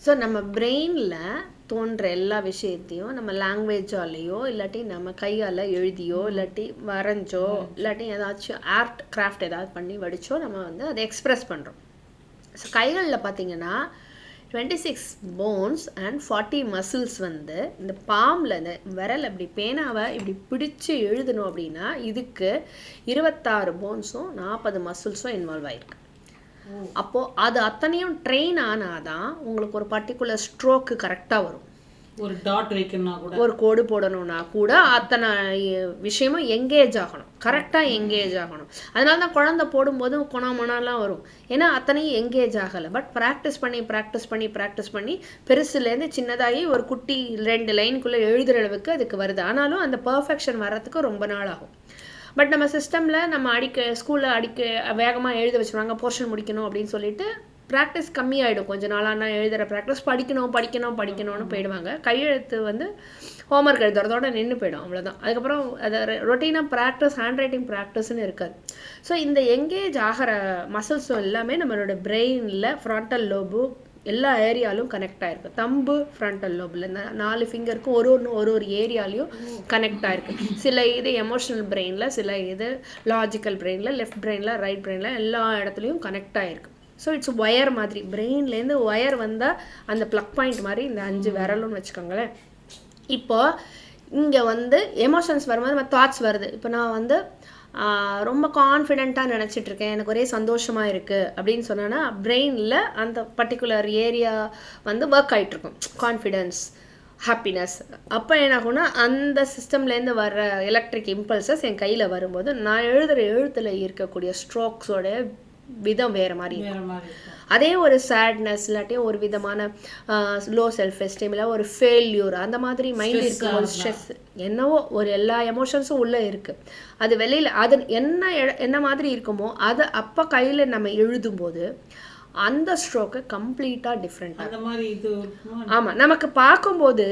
So நம்ம பிரெயினில் தோன்ற எல்லா விஷயத்தையும் நம்ம லாங்குவேஜாலேயோ இல்லாட்டி நம்ம கையால் எழுதியோ இல்லாட்டி வரைஞ்சோ இல்லாட்டி ஏதாச்சும் ஆர்ட் கிராஃப்ட் ஏதாவது பண்ணி வடிச்சோ நம்ம வந்து அதை எக்ஸ்ப்ரெஸ் பண்ணுறோம். ஸோ கைகளில் பார்த்தீங்கன்னா 26 போன்ஸ் அண்ட் 40 மசில்ஸ் வந்து இந்த பாமில் இந்த விரல் இப்படி பேனாவை இப்படி பிடிச்சு எழுதணும் அப்படின்னா இதுக்கு 26 போன்ஸும் 40 மசில்ஸும் இன்வால்வ் ஆகிருக்கு. அப்போது அது அத்தனையும் ட்ரெயின் ஆனாதான் உங்களுக்கு ஒரு பர்டிகுலர் ஸ்ட்ரோக்கு கரெக்டாக வரும். ஒரு டாட் வைக்கணும்னா கூட, ஒரு கோடு போடணும்னா கூட அத்தனை விஷயமும் எங்கேஜ் ஆகணும், கரெக்டாக எங்கேஜ் ஆகணும். அதனால தான் குழந்தை போடும்போது கொணாமொனாலாம் வரும், ஏன்னா அத்தனையும் எங்கேஜ் ஆகலை. பட் ப்ராக்டிஸ் பண்ணி பெருசுலேருந்து சின்னதாகி ஒரு குட்டி 2 லைனுக்குள்ளே எழுதுகிற அளவுக்கு அதுக்கு வருது. ஆனாலும் அந்த பர்ஃபெக்ஷன் வர்றதுக்கு ரொம்ப நாள் ஆகும். பட் நம்ம சிஸ்டமில் நம்ம ஸ்கூலில் வேகமாக எழுத வச்சுருவாங்க, போர்ஷன் முடிக்கணும் அப்படின்னு சொல்லிட்டு ப்ராக்டிஸ் கம்மியாகிடும். கொஞ்சம் நாளானா எழுதுகிற ப்ராக்டிஸ் படிக்கணும்னு போயிடுவாங்க. கையெழுத்து வந்து ஹோம்ஒர்க் எழுதுறதோட நின்று போயிடும், அவ்வளோதான். அதுக்கப்புறம் அதை ரொட்டீனாக ப்ராக்டிஸ், ஹேண்ட் ரைட்டிங் ப்ராக்டிஸ்ன்னு இருக்காது. ஸோ இந்த எங்கேஜ் ஆகிற மசில்ஸும் எல்லாமே நம்மளோட பிரெயினில் ஃப்ரண்டல் லோபு எல்லா ஏரியாலும் கனெக்ட் ஆகிருக்கு. தம்பு ஃப்ரண்டல் லோபில் இந்த 4 ஃபிங்கருக்கும் ஒரு ஏரியாலையும் கனெக்ட் ஆகிருக்கு. சில இது எமோஷனல் பிரெயினில், சில இது லாஜிக்கல் பிரெயினில், லெஃப்ட் பிரெயினில், ரைட் பிரெயினில் எல்லா இடத்துலையும் கனெக்ட் ஆகிருக்கு. ஸோ இட்ஸ் ஒயர் மாதிரி, பிரெயின்லேருந்து ஒயர் வந்தால் அந்த ப்ளக் பாயிண்ட் மாதிரி இந்த 5 விரலும்னு வச்சுக்கோங்களேன். இப்போ இங்கே வந்து எமோஷன்ஸ் வரும்போது நம்ம தாட்ஸ் வருது. இப்போ நான் வந்து ரொம்ப கான்ஃபிடெண்ட்டாக நினச்சிட்ருக்கேன், எனக்கு ஒரே சந்தோஷமாக இருக்குது அப்படின்னு சொன்னேன்னா பிரெயினில் அந்த பர்டிகுலர் ஏரியா வந்து ஒர்க் ஆகிட்ருக்கும், கான்ஃபிடென்ஸ், ஹாப்பினஸ். அப்போ என்னாகும்னா அந்த சிஸ்டம்லேருந்து வர்ற எலக்ட்ரிக் இம்பல்சஸ் என் கையில் வரும்போது நான் எழுதுகிற எழுத்தில் இருக்கக்கூடிய ஸ்ட்ரோக்ஸோட விதம் வேறு மாதிரி இருக்கும். அதே ஒரு சேட்னஸ் இல்லாட்டி ஒரு விதமான லோ செல்ஃப் எஸ்டீம் இல்லை ஒரு ஃபெயில்யூர் அந்த மாதிரி மைண்ட் இருக்கும், ஒரு ஸ்ட்ரெஸ், என்னவோ ஒரு எல்லா எமோஷன்ஸும் உள்ளே இருக்குது. அது வெளியில் அது என்ன மாதிரி இருக்குமோ அதை அப்போ கையில் நம்ம எழுதும்போது அந்த ஸ்ட்ரோக்கு கம்ப்ளீட்டாக டிஃப்ரெண்ட்டாக. ஆமாம், நமக்கு பார்க்கும்போது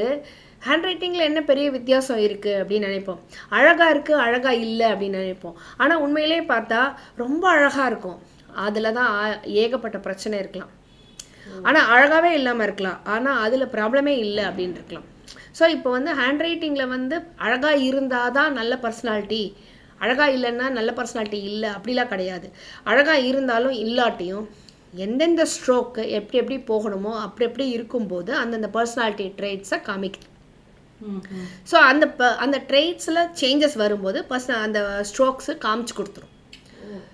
ஹேண்ட் ரைட்டிங்கில் என்ன பெரிய வித்தியாசம் இருக்குது அப்படின்னு நினைப்போம், அழகாக இருக்குது அழகாக இல்லை அப்படின்னு நினைப்போம். ஆனால் உண்மையிலே பார்த்தா ரொம்ப அழகாக இருக்கும், அதில் தான் ஏகப்பட்ட பிரச்சனை இருக்கலாம். ஆனால் அழகாகவே இல்லாமல் இருக்கலாம், ஆனால் அதில் ப்ராப்ளமே இல்லை அப்படின்னு இருக்கலாம். ஸோ இப்போ வந்து ஹேண்ட் ரைட்டிங்கில் வந்து அழகாக இருந்தால் தான் நல்ல பர்சனாலிட்டி, அழகாக இல்லைன்னா நல்ல பர்சனாலிட்டி இல்லை அப்படிலாம் கிடையாது. அழகாக இருந்தாலும் இல்லாட்டியும் எந்தெந்த ஸ்ட்ரோக்கு எப்படி போகணுமோ அப்படி இருக்கும்போது அந்தந்த பர்சனாலிட்டி ட்ரெய்ட்ஸை காமிக்குது. ஸோ அந்த ட்ரெய்ட்ஸில் சேஞ்சஸ் வரும்போது அந்த ஸ்ட்ரோக்ஸு காமிச்சு கொடுத்துரும்.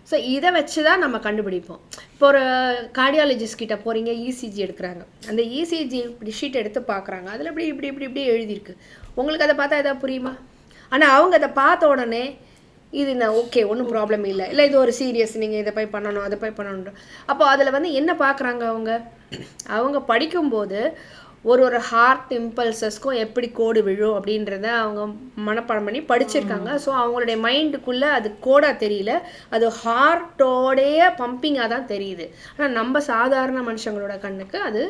ஸோ இதை வச்சு தான் நம்ம கண்டுபிடிப்போம். இப்போ ஒரு கார்டியாலஜிஸ்ட் கிட்ட போகிறீங்க, இசிஜி எடுக்கிறாங்க, அந்த இசிஜி இப்படி ஷீட் எடுத்து பார்க்குறாங்க, அதில் இப்படி எழுதியிருக்கு. உங்களுக்கு அதை பார்த்தா எதாவது புரியுமா? ஆனால் அவங்க அதை பார்த்த உடனே இது நான் ஓகே, ஒன்றும் ப்ராப்ளம் இல்லை இது ஒரு சீரியஸ், நீங்கள் இதை போய் பண்ணணும் அதை போய் பண்ணணும். அப்போ அதில் வந்து என்ன பார்க்குறாங்க அவங்க படிக்கும்போது ஒரு ஹார்ட் இம்பல்சஸ்க்கும் எப்படி கோடு விழும் அப்படின்றத அவங்க மனப்பாடம் பண்ணி படிச்சிருக்காங்க. ஸோ அவங்களுடைய மைண்டுக்குள்ளே அது கோடாக தெரியல, அது ஹார்ட்டோடைய பம்பிங்காக தான் தெரியுது. ஆனால் நம்ம சாதாரண மனுஷங்களோட கண்ணுக்கு அது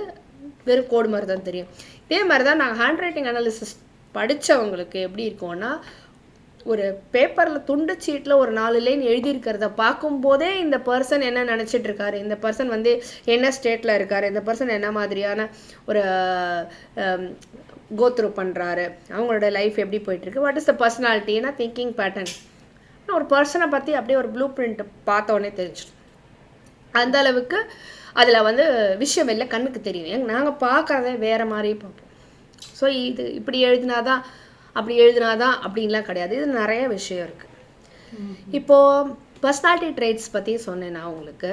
வெறும் கோடு மாதிரி தான் தெரியும். இதே மாதிரி தான் நாங்கள் ஹேண்ட் ரைட்டிங் அனாலிசிஸ் படித்தவங்களுக்கு எப்படி இருக்கோன்னா, ஒரு பேப்பரில் துண்டு சீட்டில் ஒரு 4 லைன் எழுதியிருக்கிறத பார்க்கும்போதே இந்த பர்சன் என்ன நினச்சிட்டு இருக்காரு, இந்த பர்சன் வந்து என்ன ஸ்டேட்டில் இருக்கார், இந்த பர்சன் என்ன மாதிரியான ஒரு கோத்ரூ பண்ணுறாரு, அவங்களோட லைஃப் எப்படி போயிட்டுருக்கு, வாட் இஸ் த பர்சனாலிட்டி, ஏன்னா திங்கிங் பேட்டர்ன், ஒரு பர்சனை பற்றி அப்படியே ஒரு ப்ளூ பிரிண்ட் பார்த்தோன்னே தெரிஞ்சிடும். அந்த அளவுக்கு அதில் வந்து விஷயம் வெளில கண்ணுக்கு தெரியும். நாங்கள் பார்க்குறதே வேறு மாதிரி பார்ப்போம். ஸோ இது இப்படி எழுதினாதான் அப்படி எழுதினாதான் அப்படின்லாம் கிடையாது, இது நிறைய விஷயம் இருக்குது. இப்போது பர்சனாலிட்டி ட்ரெய்ட்ஸ் பற்றி சொன்னேன் நான் உங்களுக்கு.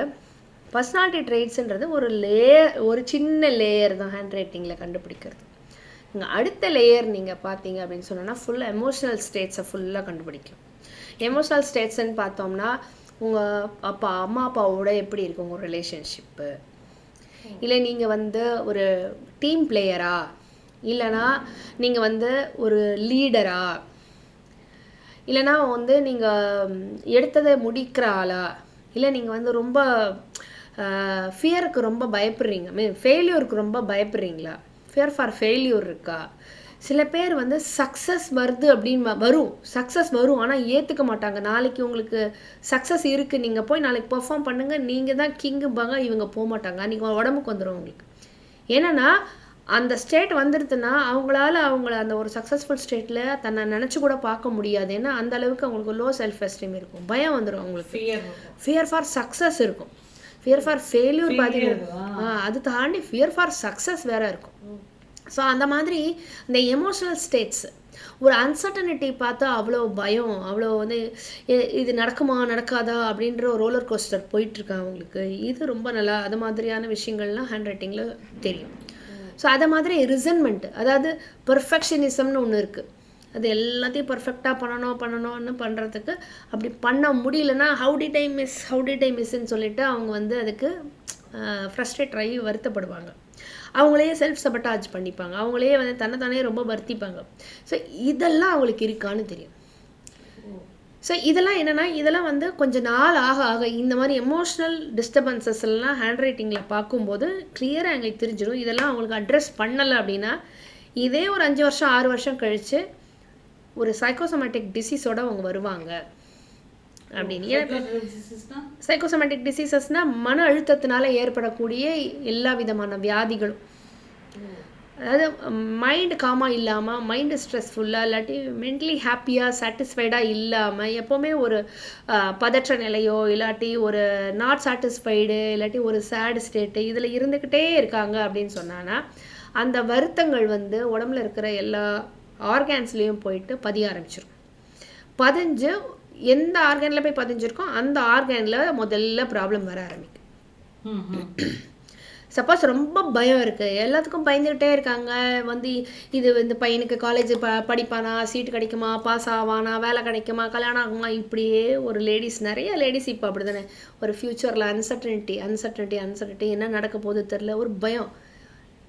பர்சனாலிட்டி ட்ரெய்ட்ஸுன்றது ஒரு சின்ன லேயர் தான் ஹேண்ட் ரைட்டிங்கில் கண்டுபிடிக்கிறது. இங்கே அடுத்த லேயர் நீங்கள் பார்த்தீங்க அப்படின்னு சொன்னோன்னா ஃபுல்லாக எமோஷனல் ஸ்டேட்ஸை ஃபுல்லாக கண்டுபிடிக்கும். எமோஷனல் ஸ்டேட்ஸ்ன்னு பார்த்தோம்னா உங்கள் அம்மா அப்பாவோட எப்படி இருக்கும் உங்கள் ரிலேஷன்ஷிப்பு, இல்லை நீங்கள் வந்து ஒரு டீம் பிளேயரா, இல்லைனா நீங்கள் வந்து ஒரு லீடரா, இல்லைனா வந்து நீங்கள் எடுத்ததை முடிக்கிற ஆளா, இல்லை நீங்கள் வந்து ரொம்ப ஃபியருக்கு ரொம்ப பயப்படுறீங்க, ஃபெயில்யூருக்கு ரொம்ப பயப்படுறீங்களா, ஃபியர் ஃபார் ஃபெயில்யூர் இருக்கா. சில பேர் வந்து சக்ஸஸ் வருது அப்படின்னு சக்ஸஸ் வரும் ஆனால் ஏற்றுக்க மாட்டாங்க. நாளைக்கு உங்களுக்கு சக்ஸஸ் இருக்குது, நீங்கள் போய் நாளைக்கு பெர்ஃபார்ம் பண்ணுங்கள், நீங்கள் தான் கிங்கும்பாங்க, இவங்க போக மாட்டாங்க, அன்றைக்கி உடம்புக்கு வந்துடும் உங்களுக்கு. ஏன்னா அந்த ஸ்டேட் வந்துடுதுன்னா அவங்கள அந்த ஒரு சக்ஸஸ்ஃபுல் ஸ்டேட்டில் தன்னை நினச்சி கூட பார்க்க முடியாது. ஏன்னா அந்த அளவுக்கு அவங்களுக்கு லோ செல்ஃப் எஸ்டீம் இருக்கும், பயம் வந்துடும் அவங்களுக்கு, ஃபியர் ஃபார் சக்ஸஸ் இருக்கும், ஃபியர் ஃபார் ஃபெயில்யூர் பார்த்தீங்கன்னா அது தாண்டி ஃபியர் ஃபார் சக்ஸஸ் வேற இருக்கும். ஸோ அந்த மாதிரி இந்த எமோஷனல் ஸ்டேட்ஸ், ஒரு அன்சர்டனிட்டி பார்த்தா அவ்வளோ பயம், அவ்வளோ வந்து இது நடக்குமா நடக்காதா அப்படின்ற ஒரு ரோலர் கோஸ்டர் போயிட்டுருக்காங்க அவங்களுக்கு. இது ரொம்ப நல்லா அது மாதிரியான விஷயங்கள்லாம் ஹேண்ட் ரைட்டிங்கில் தெரியும். ஸோ அதை மாதிரி ரிசன்மெண்ட், அதாவது பெர்ஃபெக்ஷனிசம்னு ஒன்று இருக்குது. அது எல்லாத்தையும் பர்ஃபெக்டாக பண்ணணும்னு பண்ணுறதுக்கு அப்படி பண்ண முடியலன்னா ஹவு டிட் ஐ மிஸ்ன்னு சொல்லிட்டு அவங்க வந்து அதுக்கு ஃப்ரஸ்ட்ரேட் ஆகி வருத்தப்படுவாங்க. அவங்களே செல்ஃப் சபட்டாஜ் பண்ணிப்பாங்க, அவங்களே வந்து தன்னைத்தானே ரொம்ப வருத்திப்பாங்க. ஸோ இதெல்லாம் அவங்களுக்கு இருக்கான்னு தெரியும். ஸோ இதெல்லாம் என்னென்னா இதெல்லாம் வந்து கொஞ்சம் நாள் ஆக ஆக இந்த மாதிரி எமோஷ்னல் டிஸ்டர்பன்சஸ் எல்லாம் ஹேண்ட் ரைட்டிங்கில் பார்க்கும்போது கிளியராக எங்களுக்கு தெரிஞ்சிடும். இதெல்லாம் அவங்களுக்கு அட்ரஸ் பண்ணலை அப்படின்னா இதே ஒரு 5 வருஷம் 6 வருஷம் கழித்து ஒரு சைக்கோசோமேட்டிக் டிசீஸோடு அவங்க வருவாங்க அப்படின்னு. சைக்கோசோமேட்டிக் டிசீசஸ்னால் மன அழுத்தத்தினால ஏற்படக்கூடிய எல்லா விதமான வியாதிகளும், அதாவது மைண்டு காமாக இல்லாமல், மைண்டு ஸ்ட்ரெஸ்ஃபுல்லாக இல்லாட்டி மென்டலி ஹாப்பியாக சாட்டிஸ்ஃபைடாக இல்லாமல் எப்போவுமே ஒரு பதற்ற நிலையோ இல்லாட்டி ஒரு நாட் சாட்டிஸ்ஃபைடு இல்லாட்டி ஒரு சேடு ஸ்டேட்டு இதில் இருந்துக்கிட்டே இருக்காங்க அப்படின்னு சொன்னான்னா அந்த வருத்தங்கள் வந்து உடம்புல இருக்கிற எல்லா ஆர்கான்ஸ்லேயும் போயிட்டு பதிய ஆரம்பிச்சிடும். பதிஞ்சு எந்த ஆர்கானில் போய் பதிஞ்சிருக்கோ அந்த ஆர்கானில் முதல்ல ப்ராப்ளம் வர ஆரம்பிக்கும். சப்போஸ் ரொம்ப பயம் இருக்குது, எல்லாத்துக்கும் பயந்துக்கிட்டே இருக்காங்க, வந்து இது இந்த பையனுக்கு காலேஜ் படிப்பானா, சீட்டு கிடைக்குமா, பாஸ் ஆவானா, வேலை கிடைக்குமா, கல்யாணம் ஆகுமா, இப்படியே ஒரு நிறைய லேடிஸ் இப்போ அப்படி தானே, ஒரு ஃப்யூச்சரில் அன்சர்டனிட்டி என்ன நடக்க போகுது தெரில, ஒரு பயம்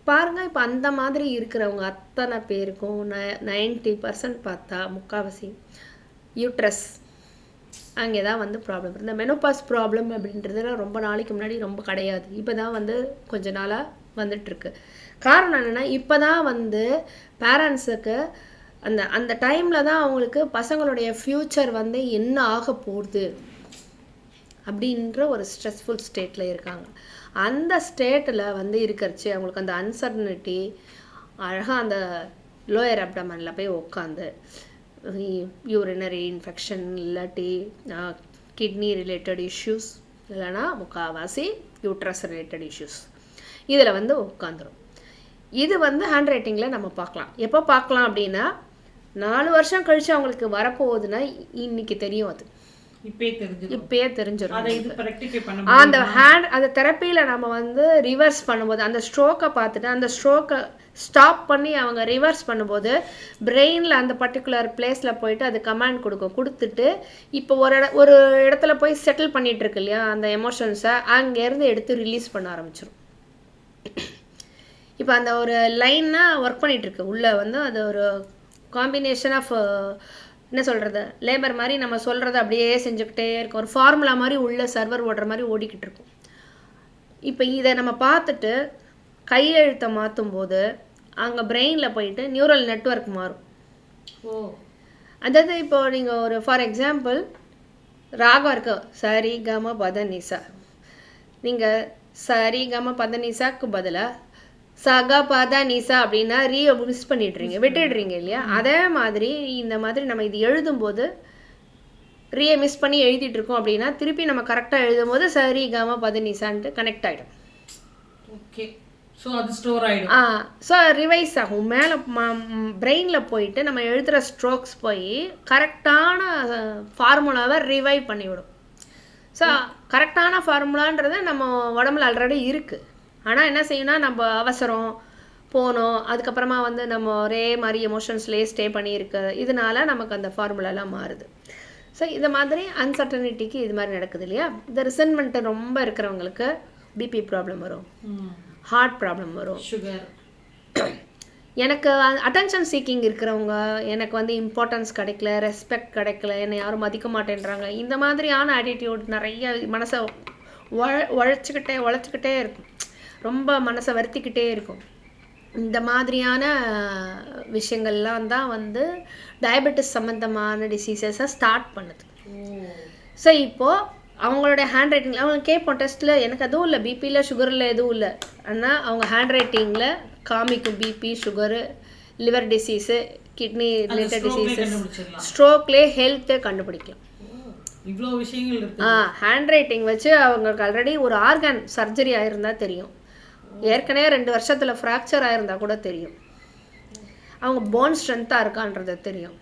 பாருங்கள். இப்போ அந்த மாதிரி இருக்கிறவங்க அத்தனை பேருக்கும் 90% பார்த்தா முக்கால்வாசி யூட்ரஸ் அங்கே தான் வந்து ப்ராப்ளம். இந்த மெனோபாஸ் ப்ராப்ளம் அப்படின்றது ரொம்ப நாளைக்கு முன்னாடி ரொம்ப கிடையாது, இப்போ தான் வந்து கொஞ்ச நாளாக வந்துட்டுருக்கு. காரணம் என்னென்னா இப்போ தான் வந்து பேரண்ட்ஸுக்கு அந்த டைமில் தான் அவங்களுக்கு பசங்களுடைய ஃப்யூச்சர் வந்து என்ன ஆக போகுது அப்படின்ற ஒரு ஸ்ட்ரெஸ்ஃபுல் ஸ்டேட்டில் இருக்காங்க. அந்த ஸ்டேட்டில் வந்து இருக்கிறச்சு அவங்களுக்கு அந்த அன்சர்டனிட்டி அழகாக அந்த லோயர் அப்டமனில் போய் உட்காந்து யூரினரி இன்ஃபெக்ஷன் இல்லாட்டி கிட்னி ரிலேட்டட் இஷ்யூஸ் இல்லைனா முக்கால்வாசி யூட்ரஸ் ரிலேட்டட் இஷ்யூஸ் இதில் வந்து உட்காந்துரும். இது வந்து ஹேண்ட் ரைட்டிங்கில் நம்ம பார்க்கலாம். எப்போ பார்க்கலாம் அப்படின்னா 4 வருஷம் கழித்து அவங்களுக்கு வரப்போகுதுன்னா இன்னைக்கு தெரியும், அது இப்பயே தெரிஞ்சிடும். அந்த தெரப்பியில் நம்ம வந்து ரிவர்ஸ் பண்ணும்போது அந்த ஸ்ட்ரோக்கை பார்த்துட்டு அந்த ஸ்ட்ரோக்கை ஸ்டாப் பண்ணி அவங்க ரிவர்ஸ் பண்ணும்போது பிரெயினில் அந்த பர்டிகுலர் பிளேஸில் போயிட்டு அது கமாண்ட் கொடுத்துட்டு இப்போ ஒரு இடத்துல போய் செட்டில் பண்ணிட்டு இருக்கு இல்லையா அந்த எமோஷன்ஸை, அங்கேருந்து எடுத்து ரிலீஸ் பண்ண ஆரம்பிச்சிடும். இப்போ அந்த ஒரு லைனாக ஒர்க் பண்ணிகிட்ருக்கு உள்ளே வந்து அது ஒரு காம்பினேஷன் ஆஃப் என்ன சொல்கிறது, லேபர் மாதிரி நம்ம சொல்கிறத அப்படியே செஞ்சுக்கிட்டே இருக்கும், ஒரு ஃபார்முலா மாதிரி உள்ள சர்வர் ஓடுற மாதிரி ஓடிக்கிட்டு இருக்கும். இப்போ இதை நம்ம பார்த்துட்டு கையெழுத்தை மாற்றும் போது அங்கே பிரெயினில் போயிட்டு நியூரல் நெட்வொர்க் மாறும். அதாவது இப்போ நீங்கள் ஒரு ஃபார் எக்ஸாம்பிள் ராகம் இருக்கு சரி கம பத நிசா, நீங்கள் சரி கம பத நிசாக்கு பதிலாக சகா பாதா நிசா அப்படின்னா ரீயை மிஸ் பண்ணிடுறீங்க, விட்டுடுறீங்க இல்லையா. அதே மாதிரி இந்த மாதிரி நம்ம இது எழுதும்போது ரீயை மிஸ் பண்ணி எழுதிட்டு இருக்கோம் அப்படின்னா திருப்பி நம்ம கரெக்டாக எழுதும் போது சரி கம பத நிசான்ட்டு கனெக்ட் ஆகிடும். ஓகே, ஸோ அது ஸ்டோர் ஆகிடும். ஸோ ரிவைஸ் ஆகும் மேலே பிரெயினில் போயிட்டு நம்ம எழுதுகிற ஸ்ட்ரோக்ஸ் போய் கரெக்டான ஃபார்முலாவை ரிவைவ் பண்ணிவிடும். ஸோ கரெக்டான ஃபார்முலான்றது நம்ம உடம்புல ஆல்ரெடி இருக்குது. ஆனால் என்ன செய்யணும்னா நம்ம அவசரம் போனோம், அதுக்கப்புறமா வந்து நம்ம ஒரே மாதிரி எமோஷன்ஸ்லேயே ஸ்டே பண்ணியிருக்கு, இதனால நமக்கு அந்த ஃபார்முலாலாம் மாறுது. ஸோ இது மாதிரி அன்சர்டனிட்டிக்கு இது மாதிரி நடக்குது இல்லையா. இந்த ரிசன்மெண்ட்டு ரொம்ப இருக்கிறவங்களுக்கு பிபி ப்ராப்ளம் வரும், ஹார்ட் ப்ராப்ளம் வரும், சுகர். எனக்கு அட்டென்ஷன் சீக்கிங் இருக்கிறவங்க, எனக்கு வந்து இம்பார்ட்டன்ஸ் கிடைக்கல, ரெஸ்பெக்ட் கிடைக்கல, என்னை யாரும் மதிக்க மாட்டேன்றாங்க, இந்த மாதிரியான ஆட்டிடியூட் நிறைய மனசை உழைச்சிக்கிட்டே இருக்கும், ரொம்ப மனசை வருத்திக்கிட்டே இருக்கும். இந்த மாதிரியான விஷயங்கள்லாம் தான் வந்து டயபெட்டிஸ் சம்மந்தமான டிசீசஸை ஸ்டார்ட் பண்ணுது. ஸோ இப்போது அவங்களுடைய ஹேண்ட் ரைட்டிங்கில் அவங்க கேட்போம் டெஸ்ட்டில், எனக்கு அதுவும் இல்லை, பிபியில் சுகரில் எதுவும் இல்லை, ஆனால் அவங்க ஹேண்ட் ரைட்டிங்கில் காமிக்கும் BP, sugar, liver disease, kidney related diseases, ஸ்ட்ரோக்லேயே ஹெல்த்தே கண்டுபிடிக்கலாம். இவ்வளோ விஷயங்கள் இருக்கு. ஹேண்ட் ரைட்டிங் வச்சு அவங்களுக்கு ஆல்ரெடி ஒரு ஆர்கன் சர்ஜரி ஆயிருந்தா தெரியும், ஏற்கனவே 2 வருஷத்தில் ஃப்ராக்சர் ஆயிருந்தா கூட தெரியும், அவங்க போன் ஸ்ட்ரென்த்தாக இருக்கான்றது தெரியும்,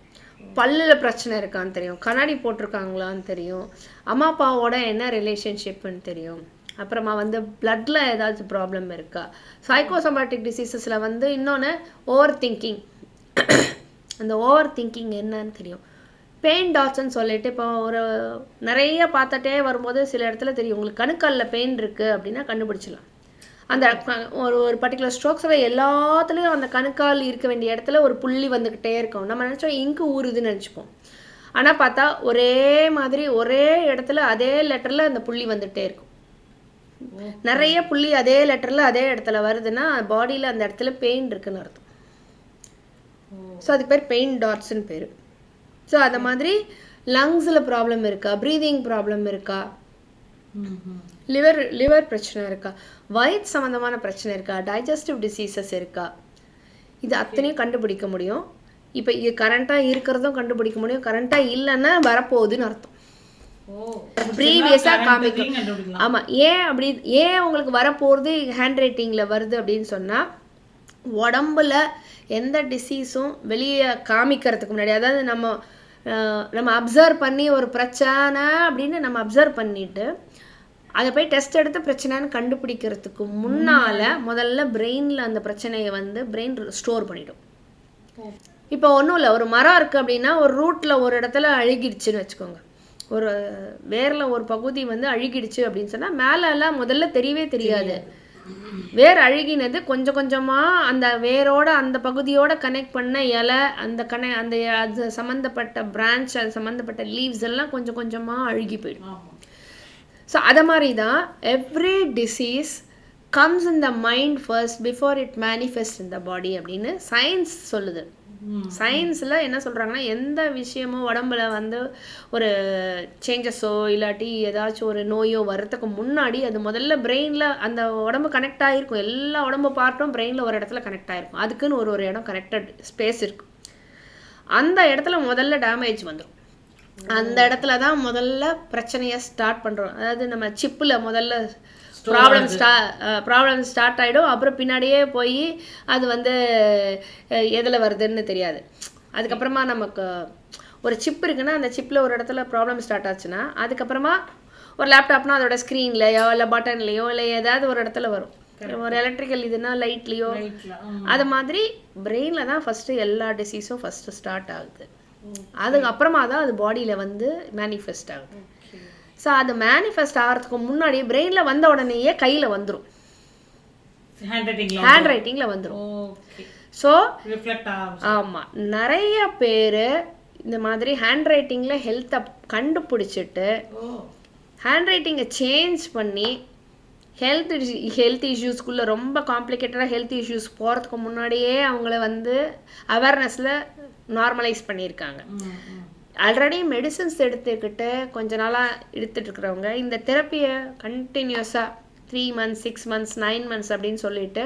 பல்லில் பிரச்சனை இருக்கான்னு தெரியும், கண்ணாடி போட்டிருக்காங்களான்னு தெரியும், அம்மா அப்பாவோட என்ன ரிலேஷன்ஷிப்னு தெரியும், அப்புறமா வந்து பிளட்டில் ஏதாச்சும் ப்ராப்ளம் இருக்கா, சைக்கோசோமேட்டிக் டிசீசஸில் வந்து இன்னொன்று ஓவர் திங்கிங், அந்த ஓவர் திங்கிங் என்னன்னு தெரியும், பெயின் டாட்ஸ்ன்னு சொல்லிட்டு இப்போ ஒரு நிறைய பார்த்துட்டே வரும்போது சில இடத்துல தெரியும் உங்களுக்கு கணுக்காலில் பெயின் இருக்குது அப்படின்னா கண்டுபிடிச்சிடலாம். அந்த ஒரு பர்டிகுலர் ஸ்ட்ரோக்ஸில் எல்லாத்துலேயும் அந்த கணுக்கால் இருக்க வேண்டிய இடத்துல ஒரு புள்ளி வந்துக்கிட்டே இருக்கும். நம்ம நினச்சோம் இங்கு ஊறுதுன்னு நினச்சிப்போம், ஆனால் பார்த்தா ஒரே மாதிரி ஒரே இடத்துல அதே லெட்டரில் அந்த புள்ளி வந்துகிட்டே இருக்கும். நிறைய புள்ளி அதே லெட்டரில் அதே இடத்துல வருதுன்னா பாடியில் அந்த இடத்துல பெயின் இருக்குன்னு அர்த்தம். ஸோ அதுக்கு பேர் பெயின் டாட்ஸ்ன்னு பேர். ஸோ அந்த மாதிரி லங்ஸில் ப்ராப்ளம் இருக்கா, ப்ரீதிங் ப்ராப்ளம் இருக்கா, லிவர் பிரச்சனை இருக்கா, வயிறு சம்மந்தமான பிரச்சனை இருக்கா, டைஜஸ்டிவ் டிசீசஸ் இருக்கா, இது அத்தனையும் கண்டுபிடிக்க முடியும். இப்போ இது கரண்ட்டாக இருக்கிறதும் கண்டுபிடிக்க முடியும், கரண்ட்டாக இல்லைன்னா வரப்போகுதுன்னு அர்த்தம். ப்ரீவியஸாக காமிக்கும். ஆமாம், ஏன் உங்களுக்கு வரப்போகிறது ஹேண்ட் ரைட்டிங்கில் வருது அப்படின்னு சொன்னால், உடம்புல எந்த டிசீஸும் வெளியே காமிக்கிறதுக்கு முன்னாடி, அதாவது நம்ம அப்சர்வ் பண்ணி ஒரு பிரச்சனை அப்படின்னு நம்ம அப்சர்வ் பண்ணிட்டு அதை போய் டெஸ்ட் எடுத்து பிரச்சனைன்னு கண்டுபிடிக்கிறதுக்கு முன்னால் முதல்ல பிரெயினில் அந்த பிரச்சனையை வந்து பிரெயின் ஸ்டோர் பண்ணிடும். இப்போ ஒன்றும் இல்லை, ஒரு மரம் இருக்குது அப்படின்னா ஒரு ரூட்டில் ஒரு இடத்துல அழுகிடுச்சுன்னு வச்சுக்கோங்க, ஒரு வேரில் ஒரு பகுதி வந்து அழுகிடுச்சு அப்படின்னு சொன்னால் மேலெல்லாம் முதல்ல தெரியவே தெரியாது. வேர் அழுகினது கொஞ்சம் கொஞ்சமாக அந்த வேரோட அந்த பகுதியோட கனெக்ட் பண்ண இலை, அந்த அது சம்மந்தப்பட்ட பிரான்ச், அது சம்மந்தப்பட்ட லீவ்ஸ் எல்லாம் கொஞ்சம் கொஞ்சமாக அழுகி போயிடும். ஸோ அதை மாதிரி தான் every disease comes in the mind first before it manifest in the body அப்படின்னு சயின்ஸ் சொல்லுது. சயின்ஸில் என்ன சொல்கிறாங்கன்னா, எந்த விஷயமும் உடம்புல வந்து ஒரு சேஞ்சஸோ இல்லாட்டி ஏதாச்சும் ஒரு நோயோ வர்றதுக்கு முன்னாடி அது முதல்ல பிரெயினில் அந்த உடம்பு கனெக்ட் ஆகிருக்கும், எல்லா உடம்பு பார்ட்டும் பிரெயினில் ஒரு இடத்துல கனெக்ட் ஆகிருக்கும், அதுக்குன்னு ஒரு இடம் கனெக்டட் ஸ்பேஸ் இருக்கும். அந்த இடத்துல முதல்ல டேமேஜ் வந்துடும், அந்த இடத்துல தான் முதல்ல பிரச்சனையை ஸ்டார்ட் பண்ணுறோம். அதாவது நம்ம சிப்பில் முதல்ல ப்ராப்ளம் ஸ்டார்ட் ஆகிடும், அப்புறம் பின்னாடியே போய் அது வந்து எதில் வருதுன்னு தெரியாது. அதுக்கப்புறமா நமக்கு ஒரு சிப் இருக்குன்னா அந்த சிப்பில் ஒரு இடத்துல ப்ராப்ளம் ஸ்டார்ட் ஆச்சுன்னா அதுக்கப்புறமா ஒரு லேப்டாப்னா அதோட ஸ்க்ரீன்லையோ இல்லை பட்டன்லேயோ இல்லை ஏதாவது ஒரு இடத்துல வரும், ஒரு எலக்ட்ரிக்கல் இதுனா லைட்லேயோ. அது மாதிரி பிரெயினில் தான் ஃபஸ்ட்டு எல்லா டிசீஸும் ஃபஸ்ட்டு ஸ்டார்ட் ஆகுது, அதுக்கப்புறமா தான் அது பாடியில் வந்து மேனிஃபெஸ்ட் ஆகுது. ஸோ அது மேனிஃபெஸ்ட் ஆகிறதுக்கு முன்னாடி பிரெயினில் வந்த உடனேயே கையில் வந்துடும், ஹேண்ட் ரைட்டிங்கில் வந்துடும். ஸோ ஆமாம், நிறைய பேர் இந்த மாதிரி ஹேண்ட் ரைட்டிங்கில் ஹெல்த்தை கண்டுபிடிச்சிட்டு ஹேண்ட் ரைட்டிங்கை சேஞ்ச் பண்ணி ஹெல்த் இஷ்யூஸ்க்குள்ளே ரொம்ப காம்ப்ளிகேட்டடாக ஹெல்த் இஷ்யூஸ் போகிறதுக்கு முன்னாடியே அவங்கள வந்து அவேர்னஸில் நார்மலைஸ் பண்ணியிருக்காங்க. ஆல்ரெடி மெடிசன்ஸ் எடுத்துக்கிட்டு கொஞ்ச நாளாக எடுத்துகிட்ருக்கிறவங்க இந்த தெரப்பியை கண்டினியூஸாக 3 months 6 months 9 months அப்படின்னு சொல்லிட்டு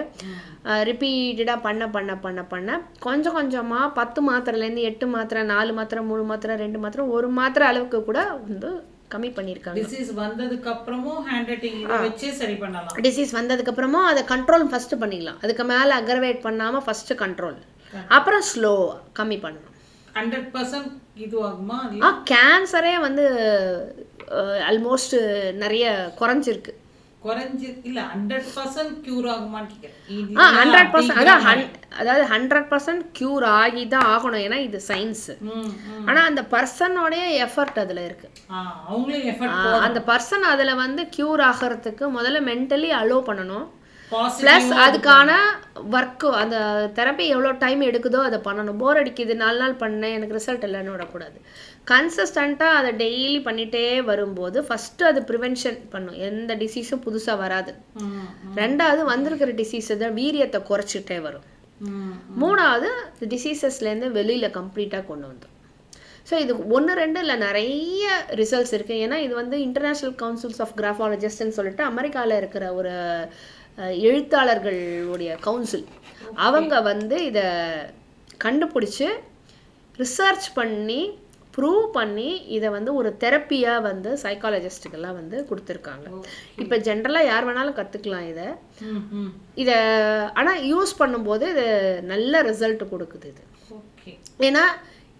ரிப்பீட்டடாக பண்ண கொஞ்சம் கொஞ்சமாக 10 மாத்திரைலேருந்து 8 மாத்திரை 4 மாத்திரை 3 மாத்திரை 2 மாத்திரை 1 மாத்திரை அளவுக்கு கூட வந்து கம்மி பண்ணியிருக்காங்க. டிசீஸ் வந்ததுக்கு அப்புறமும் ஹேண்ட் ரைட்டிங் வச்சே சரி பண்ணலாம். டிசீஸ் வந்ததுக்கு அப்புறமும் அதை கண்ட்ரோல் ஃபஸ்ட்டு பண்ணிக்கலாம், அதுக்கு மேலே அக்ரவேட் பண்ணாமல் ஃபஸ்ட்டு கண்ட்ரோல், அப்புறம் ஸ்லோ கம்மி பண்ணணும். 100% இது ஆகுமா? கேன்சரே வந்து ஆல்மோஸ்ட் நிறைய குறைஞ்சிருக்கு. இல்ல 100% கியூர் ஆகுமான்னு கேக்குறேன். 100% அதாவது 100% கியூர் ஆகி தான் ஆகணும், ஏன்னா இது சயின்ஸ். ஆனா அந்த பர்சனோடைய எஃபர்ட் அதுல இருக்கு, அந்த பர்சன் அதுல வந்து கியூர் ஆகிறதுக்கு முதல்ல மென்டலி அலோ பண்ணணும், ப்ளஸ் அதுக்கான ஒர்க்கு அந்த தெரப்பி எவ்வளோ டைம் எடுக்குதோ அதை பண்ணணும். போர் அடிக்குது 4 நாள் பண்ணேன் எனக்கு ரிசல்ட் இல்லைன்னு விடக்கூடாது, கன்சிஸ்டண்ட்டாக அதை டெய்லி பண்ணிகிட்டே வரும்போது ஃபஸ்ட்டு அது ப்ரிவென்ஷன் பண்ணும், எந்த டிசீஸும் புதுசாக வராது. 2வது வந்திருக்கிற டிசீஸை வீரியத்தை குறைச்சிட்டே வரும். 3வது டிசீசஸ்லேருந்து வெளியில் கம்ப்ளீட்டாக கொண்டு வந்துடும். ஸோ இது 1-2 இல்லை நிறைய ரிசல்ட்ஸ் இருக்குது. ஏன்னா இது வந்து இன்டர்நேஷ்னல் கவுன்சில்ஸ் ஆஃப் கிராஃபாலஜிஸ்ட்னு சொல்லிட்டு அமெரிக்காவில் இருக்கிற ஒரு எழுத்தாளர்களுடைய கவுன்சில், அவங்க வந்து இதை கண்டுபிடிச்சி ரிசர்ச் பண்ணி ப்ரூவ் பண்ணி இதை வந்து ஒரு தெரப்பியாக வந்து சைக்காலஜிஸ்ட்டுக்கெல்லாம் வந்து கொடுத்துருக்காங்க. இப்போ ஜென்ரலாக யார் வேணாலும் கற்றுக்கலாம் இதை ஆனால் யூஸ் பண்ணும்போது இது நல்ல ரிசல்ட் கொடுக்குது இது. ஏன்னா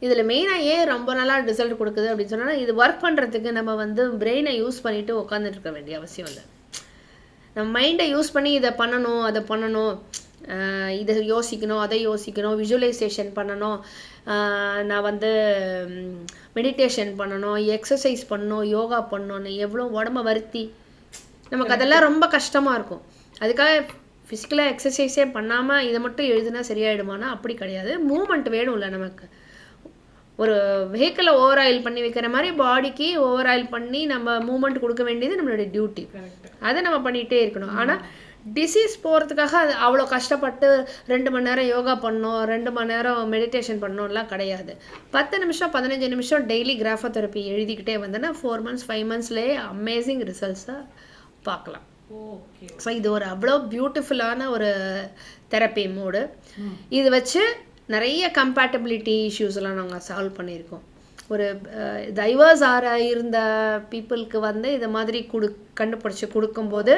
இதில் மெயினாக ஏன் ரொம்ப நாளாக ரிசல்ட் கொடுக்குது அப்படின்னு சொன்னால், இது ஒர்க் பண்ணுறதுக்கு நம்ம வந்து பிரெயினை யூஸ் பண்ணிவிட்டு உட்காந்துட்டு இருக்க வேண்டிய அவசியம் இல்லை. நம்ம மைண்டை யூஸ் பண்ணி இதை பண்ணணும் அதை பண்ணணும், இதை யோசிக்கணும் அதை யோசிக்கணும், விஜுவலைசேஷன் பண்ணணும், நான் வந்து மெடிடேஷன் பண்ணணும், எக்ஸசைஸ் பண்ணணும், யோகா பண்ணணும்னு எவ்வளோ உடம்ப வருத்தி நமக்கு அதெல்லாம் ரொம்ப கஷ்டமாக இருக்கும். அதுக்காக ஃபிசிக்கலாக எக்ஸசைஸே பண்ணாமல் இதை மட்டும் எழுதுனா சரியாயிடுமானா அப்படி கிடையாது. மூமெண்ட் வேணும்ல நமக்கு. ஒரு வெஹிக்கிளை ஓவர் ஆயில் பண்ணி வைக்கிற மாதிரி பாடிக்கு ஓவர் ஆயில் பண்ணி நம்ம மூமெண்ட் கொடுக்க வேண்டியது நம்மளுடைய டியூட்டி. அதை நம்ம பண்ணிகிட்டே இருக்கணும். ஆனால் டிசீஸ் போகிறதுக்காக அது அவ்வளோ கஷ்டப்பட்டு 2 மணி நேரம் யோகா பண்ணணும், 2 மணி நேரம் மெடிடேஷன் பண்ணணும்லாம் கிடையாது. 10 நிமிஷம் 15 நிமிஷம் டெய்லி கிராஃபோதெரப்பி எழுதிக்கிட்டே வந்தேன்னா 4 months 5 monthsலேயே அமேசிங் ரிசல்ட்ஸை பார்க்கலாம். ஸோ இது ஒரு அவ்வளோ பியூட்டிஃபுல்லான ஒரு தெரப்பி மோடு. இது வச்சு நிறைய கம்பேட்டபிலிட்டி இஷ்யூஸ்லாம் நாங்கள் சால்வ் பண்ணியிருக்கோம். ஒரு டைவர்ஸ் இருந்த பீப்புளுக்கு வந்து இதை மாதிரி கண்டுபிடிச்சி கொடுக்கும்போது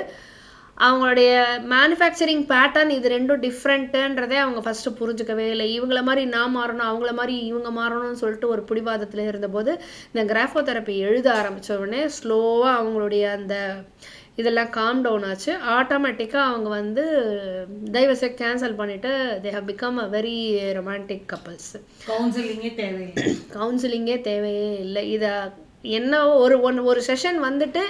அவங்களுடைய மேனுஃபேக்சரிங் பேட்டர்ன் இது 2 டிஃப்ரெண்ட்டுன்றதே அவங்க ஃபஸ்ட்டு புரிஞ்சுக்கவே இல்லை. இவங்கள மாதிரி நான் மாறணும், அவங்கள மாதிரி இவங்க மாறணும்னு சொல்லிட்டு ஒரு பிடிவாதத்தில் இருந்தபோது இந்த கிராஃபோதெரப்பி எழுத ஆரம்பித்த உடனே ஸ்லோவாக அவங்களுடைய அந்த இதெல்லாம் காம் டவுன் ஆச்சு. ஆட்டோமேட்டிக்காக அவங்க வந்து டைவர்ஸை கேன்சல் பண்ணிவிட்டு they have become a very romantic couples. கவுன்சிலிங்கே தேவையே இல்லை. இதை என்ன ஒரு செஷன் வந்துட்டு